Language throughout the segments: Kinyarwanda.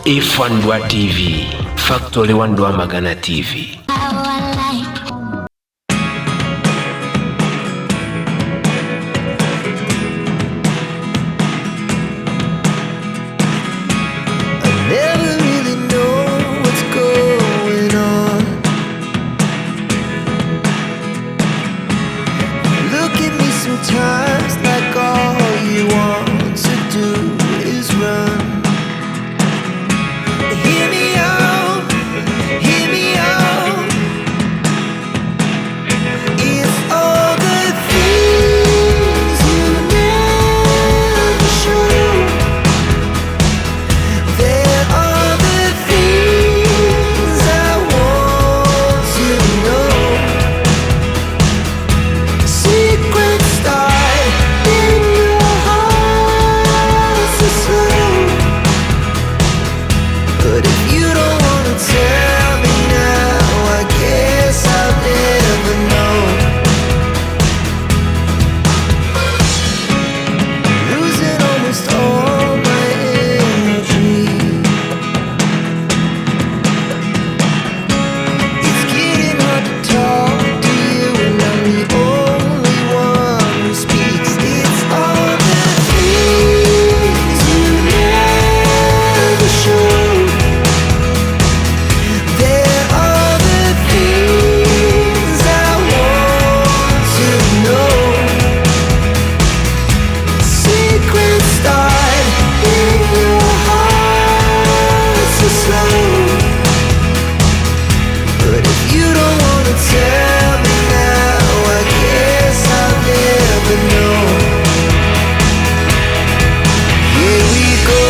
Ifandwa TV, Factory One Rwamagana TV. Sometimes like all you want to do is run. Hear me out, hear me out. It's all the things you never show. There are the things I want to know. Secrets but if you don't wanna tell me now, I guess I'll never know. Losing almost all my energy. It's getting hard to talk to you, and I'm the only one who speaks. It's all the things you never show. But if you don't wanna tell me now, I guess I'll never know. Here we go,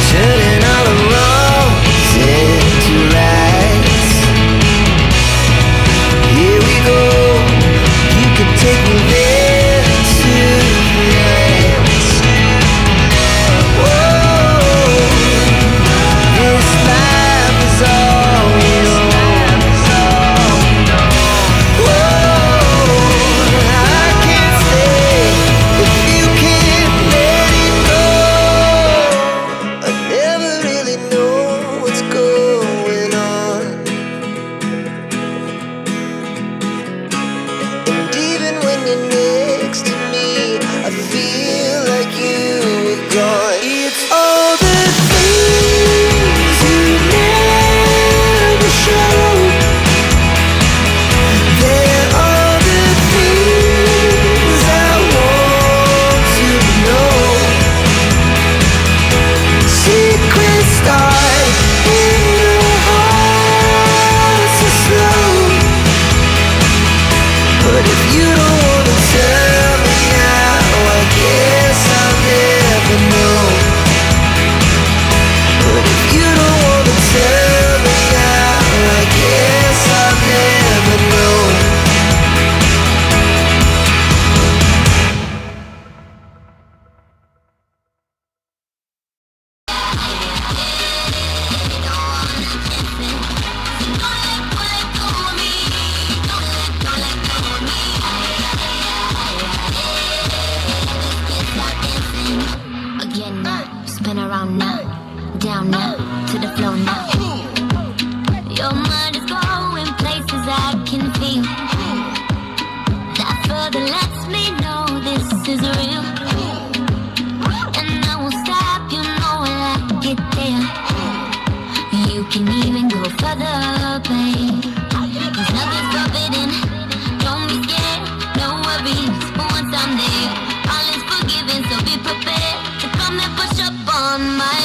turning all the wrongs into rights. Here we go, you can take me there tonight. Next to me, I feel like you were gone. It's all the things you never show. There are the things I want to know. Secrets start in your heart so slow. But if you don't wanna tell me now, I guess I'll never know. But if you don't wanna tell me now, I guess I'll never know. Again now, spin around now, down now, to the floor now. Your mind is going places I can feel. That further lets me know this is real. And I won't stop, you know I get there. You can even go further, babe. 'Cause nothing's forbidden, don't be scared, no worries. But once I'm there, all is forgiven, so be prepared to come and push up on my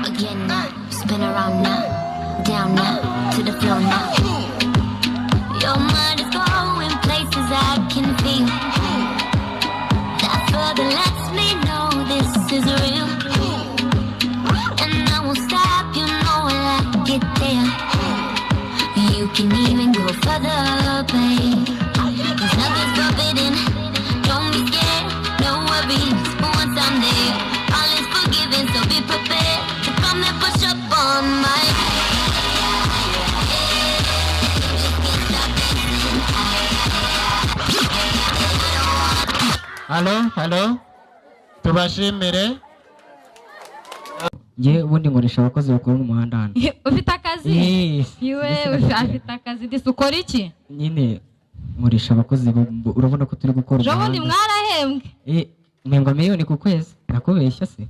again now, spin around now, down now, to the floor now. Your mind is going places I can feel. That further lets me know this is real. And I won't stop, you know I get there. can even go further, babe. There's nothing forbidden. Don't be scared, no worries. Once I'm there, all is forgiven. So be prepared to come and push up on my. Hello. Tubashimire. Je ubundi nkoresha abakozi bakora mu muhanda hano. Ufite akazi? Yewe ufite akazi ndetse ukora iki? Nyine nkoresha abakozi urabona ko turi gukora. Ubundi mwarahembwe? Mpembwa miliyoni ku kwezi. Nakubeshya se?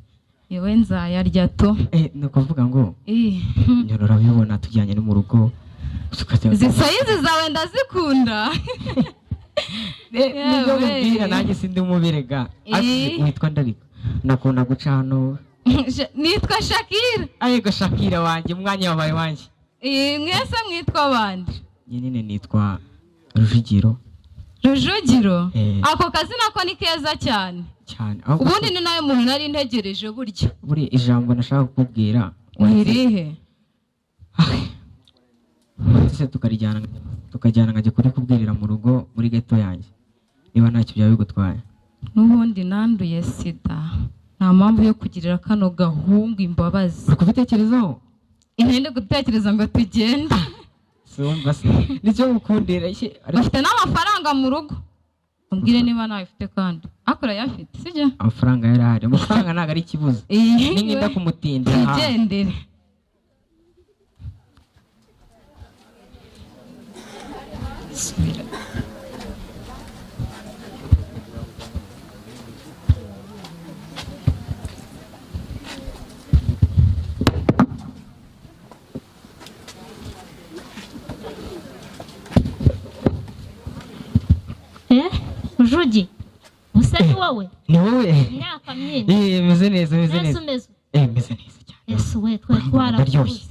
Yewe nzayarya to. Ni ukuvuga ngo nyine urabibona tujyanye no mu rugo. Zisayizi zawe ndazikunda. Nibyo mbwira nanjye sindi umubirega. Ati witwa ndariko. Nakunda guca hano. Nitwa Shakira. Ayego Shakira wanjye umwanya wabaye wanjye. Mwese mwitwa bande? Nyine nitwa Rujugiro. Rujugiro? Ako kazi nako ni keza cyane. Cyane. Ubundi ni nawe muntu nari ntegereje burya. Buri ijambo nashaka kukubwira. Irihe? Ese tukajyana ngajya kuri kubwirira mu rugo muri ghetto yanjye. Niba ntacyo byawe bigutwaye. N'ubundi nanduye sida. Nta mpamvu yo kugirira kano gahungu imbabazi. Uri kubitekerezaho? Intende gutekereza ngo tugende. Sumva se. Nicyo gukundira iki? Afite n'amafaranga mu rugo. Umbwire niba nawe ufite kandi. Akora yafite, sibyo? Amafaranga yarahari. Amafaranga ntago ari ikibazo. Ninginda kumutindira. Tugendere. Rugi, usa ni wowe? Ni wowe? Imyaka myinshi. Meze neza. Meze neza cyane. Yesu we twarakubuze.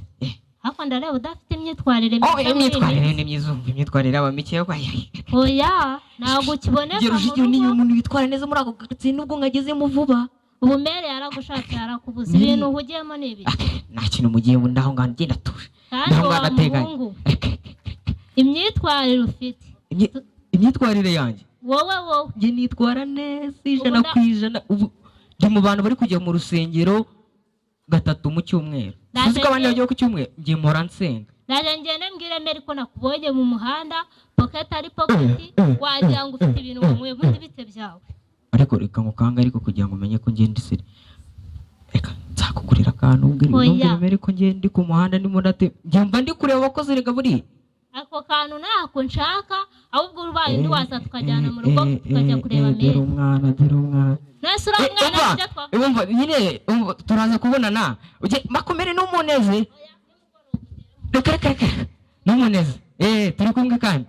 Hako ndareba udafite imyitwarire myiza. Imyitwarire ni myiza, imyitwarire aba mike yo kwaye. Oya, ntago kiboneka mu rugo. Ni umuntu witwara neza muri ako gatsi nubwo ngagezemo vuba. Ubumere yaragushatse yarakubuze. Ibintu uhugiyemo ni ibi. Nta kintu mugiyemo ndaho ngagenda tuje. Ndaho ngagateganya. Imyitwarire ufite. Imyitwarire yanjye. Wowe. Nge nitwara neza 100%. Ubu ndi mu bantu bari kujya mu rusengero 3 mu cyumweru. Uzi ko abandi bajya ku cyumweru ngiye mpora nsenga. Naje ngende mbwire Mary ko nakubonye mu muhanda pocket ari pocket wagira ngo ufite ibintu mwe bundi bite byawe. Ariko reka ngukanga ariko kugira ngo umenye ko ngende isiri. Reka nzakugurira akantu ubwire Mary ko ngende ku muhanda ndimo ndate. Njyamba ndi kureba abakozi rega buri. Ako kantu nako nshaka ahubwo urubaye ndi wasa tukajyana mu rugo tukajya kureba Mary. Dero umwana. Nasura umwana cyatwa. Umva nyine turaza kubonana. Uje makomere n'umuneze. Reka. N'umuneze. Turi kumwe kandi.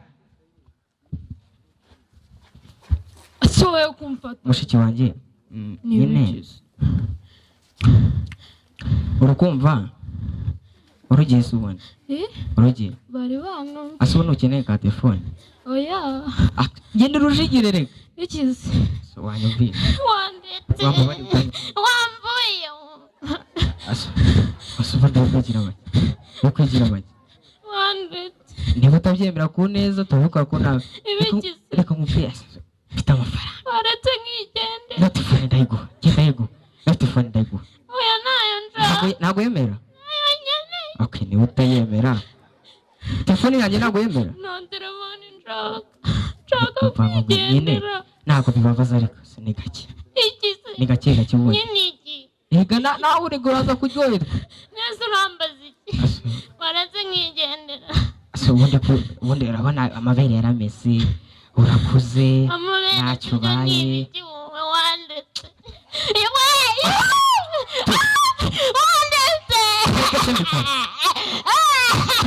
Asohoye kumfata. Mushiki wanjye. Nyine. Urukumva? Urugiye subona. Urugiye. Bari banga. Asubona ukeneye ka telefone. Oya. Genda urujigire reka. Ikizi. So wanyumvira. Wandetse. Wamvuye. Asuba ndakugira bake. Ukugira bake. Wandetse. Niba utabyemera ku neza tuvuga ko nawe. Ibikizi. Reka mupiyasa. Mfite amafaranga. Waretse nkigende. Notifone ndayiguha. Ndayiguha. Notifone ndayiguha. Oya nayo nja. Ntago yemera. Okay, ni utayemera. Telefone yanjye ntago yemera. No telefone nshaka kugendera. Ntago bibabaza ariko ni gake. Ikizi. Ni gake ubundi. Nyiniki. Ega nawe uri guraza kuryoherwa. Nese urambaza iki? Waretse nkigendera. Ubundi urabona amabere yarameze. Urakuze. Ntacyo ubaye. Wandetse.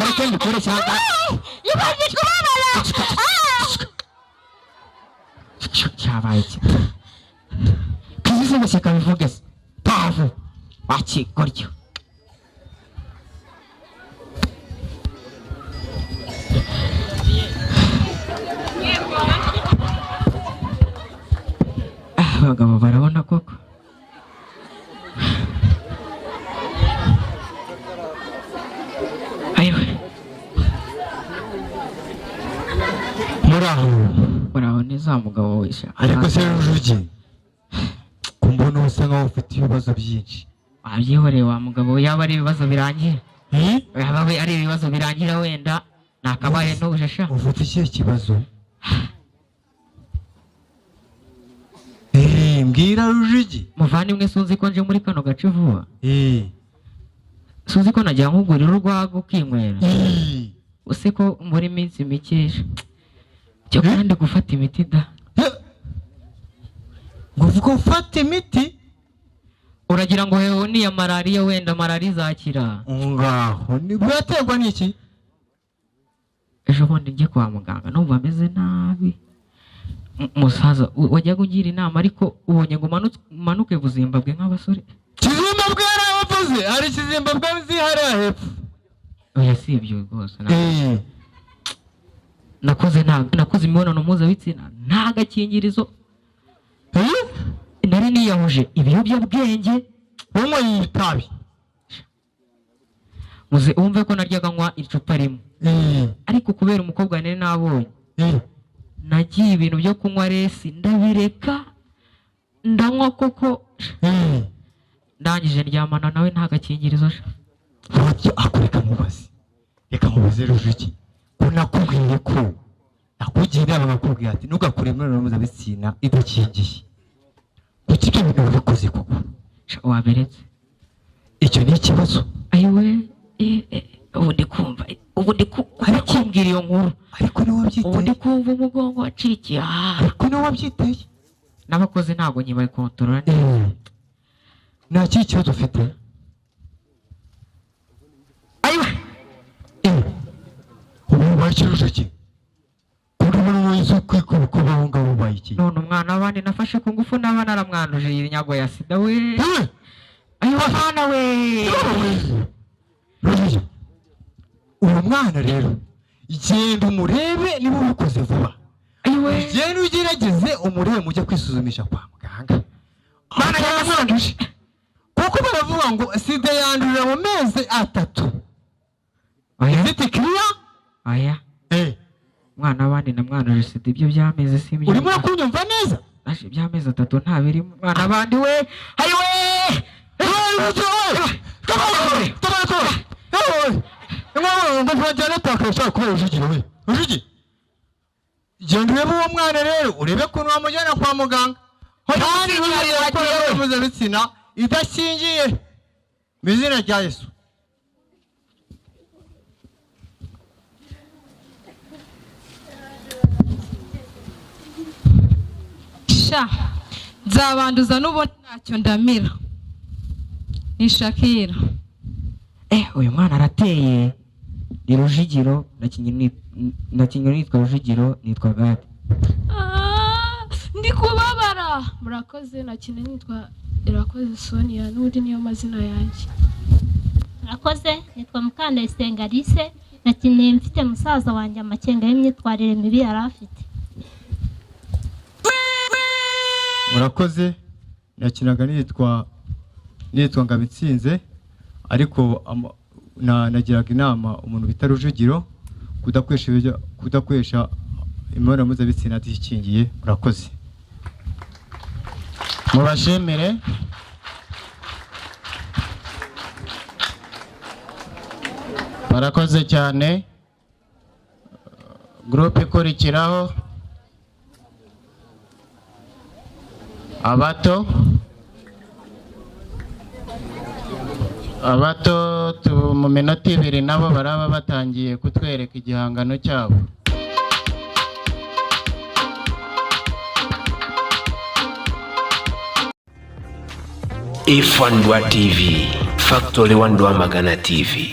Ariko ndikore cyangwa ibaje kubabara cyabaye iki kizize guseka bivuge se pavu bakigoryo abagabo barabona koko uraho neza mugabo wese. Ariko se Rujugi kumbona usa nkaho ufite ibibazo byinshi. Wabyihoreye wa mugabo, yaba ari ibibazo birangira. Yaba ari ibibazo birangira wenda nakabaye n'ubujasha. Ufite iki kibazo? Mbwira Rujugi. Muvandimwe sunzi ko nje muri kano gace vuba. Sunzi ko najya nkugurira urwago ukinywera. Use ko muri minsi mikeje. Cyo kandi gufata imiti da. Ngo vuga ufata imiti? Uragira ngo heho ni ya malaria wenda malaria izakira. Ngaho ni bwaterwa n'iki? Ejo bundi ngiye kwa muganga numva ameze nabi. Musaza wajya kugira inama ariko ubonye ngo manuke Buzimbabwe nk'abasore. Kizimbabwe yaravuze, hari Kizimbabwe zihariya hepfo. Oya si ibyo rwose. Nakoze imibonano mpuzabitsina nta gakingirizo. Nari niyahuje ibiyobyabwenge. Wowe itabi. Muze umve ko naryaga nywa icupa rimwe. Ariko kubera umukobwa nari nabonye. Nagiye ibintu byo kunywa resi ndabireka. Ndanywa koko. Ndangije ndyamana nawe nta gakingirizo. Akureka mubaze. Reka mubaze Rujugi. Nakubwiye ko nakugira abakubwira ati ntugakore imibonano mpuzabitsina idakingiye. Kuki ibyo bintu bikoze koko? Waberetse. Icyo ni ikibazo. Ayiwe ubu ndikumva kumbwira iyo nkuru. Ariko niwe wabyiteye. Ubu ndikumva umugongo wacikiye. Ariko niwe wabyiteye. N'abakozi ntabwo nyibaye kontorora. Nta kibazo ufite. Ayiwe Rujugi. Urabona wese kwikuba ngaho bayiki. None umwana abandi nafashe ku ngufu n'abana aramwanuje inyago ya sida we. Ayo bana we. Rujugi. Uwo mwana rero igenda umurebe niba ubikoze vuba. Ayiwe igenda ugerageze umurebe mujye kwisuzumisha kwa muganga. Bana yamwanuje. Kuko baravuga ngo sida yandurira mu mezi 3. Ifite clear? Aya. Mwana abandi namwanuje sida ibyo byameze simye. Urimo kunyumva neza? Ashe byameze 3 nta biri mwana abandi we. Ayiwe. Rujugi. Genda urebe uwo mwana rero urebe ko wamujyana kwa muganga. Kandi uriya mpuzabitsina idakingiye. Mu izina rya Yesu. Nzabanduza n'ubundi ntacyo ndamira. Ni Shakira. Uyu mwana arateye. Ni Rujugiro nakinye nitwa Rujugiro nitwa Gade. Ndi kubabara. Murakoze nakine nitwa Irakoze Sonia n'undi niyo mazina yanjye. Murakoze nitwa Mukandayisenga Alice nakine mfite musaza wanjye amakenga y'imyitwarire mibi yarafite. Murakoze nakinaga nitwa Ngabitsinze ariko nagiraga inama umuntu bita Rujugiro kudakwesha imibonano mpuzabitsina idakingiye. Murakoze. Mubashimire. Barakoze cyane. Groupe ikurikiraho abato mu minota 2 nabo baraba batangiye kutwereka igihangano cyabo. Ifandwa TV, Factory 1 Rwamagana TV.